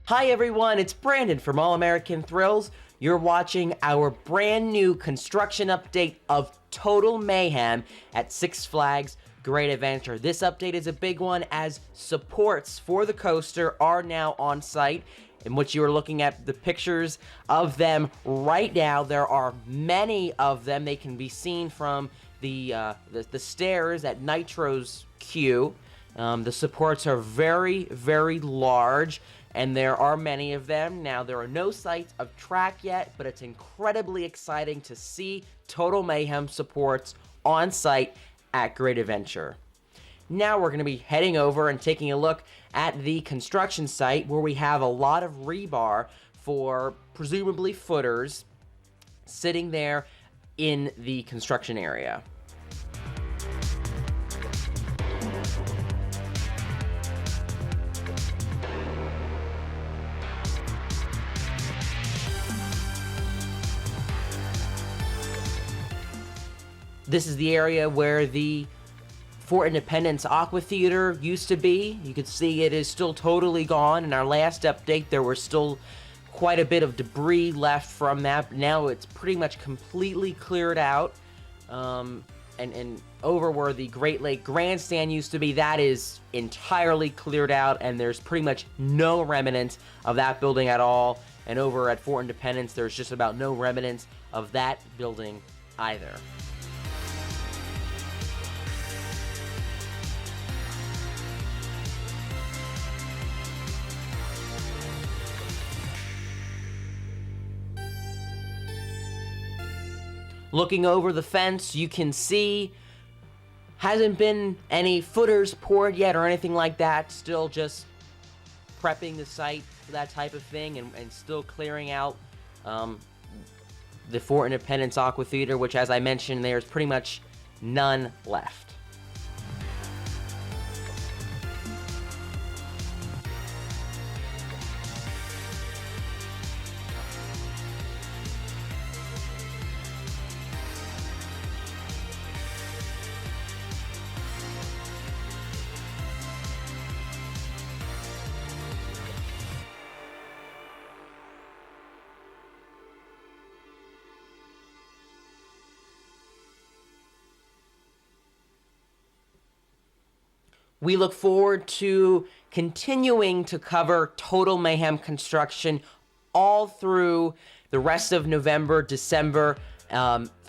Hi everyone, it's Brandon from All American Thrills. You're watching our brand new construction update of Total Mayhem at Six Flags Great Adventure. This update is a big one as supports for the coaster are now on site, in which you are looking at the pictures of them right now. There are many of them. They can be seen from the stairs at Nitro's queue. The supports are very, very large, and there are many of them. Now, there are no sights of track yet, but it's incredibly exciting to see Total Mayhem supports on site at Great Adventure. Now we're going to be heading over and taking a look at the construction site where we have a lot of rebar for presumably footers sitting there in the construction area. This is the area where the Fort Independence Aqua Theater used to be. You can see it is still totally gone. In our last update, there was still quite a bit of debris left from that. Now it's pretty much completely cleared out. And over where the Great Lake Grandstand used to be, that is entirely cleared out, and there's pretty much no remnants of that building at all. And over at Fort Independence, there's just about no remnants of that building either. Looking over the fence, you can see hasn't been any footers poured yet or anything like that. Still just prepping the site for that type of thing, and still clearing out the Fort Independence Aqua Theater, which, as I mentioned, there's pretty much none left. We look forward to continuing to cover Total Mayhem construction all through the rest of November, December,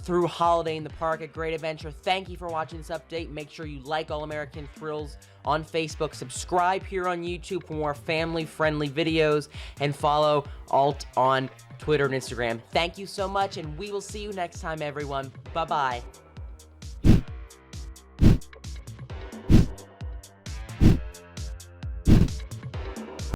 through Holiday in the Park at Great Adventure. Thank you for watching this update. Make sure you like All American Thrills on Facebook, subscribe here on YouTube for more family-friendly videos, and follow Alt on Twitter and Instagram. Thank you so much, and we will see you next time, everyone. Bye-bye.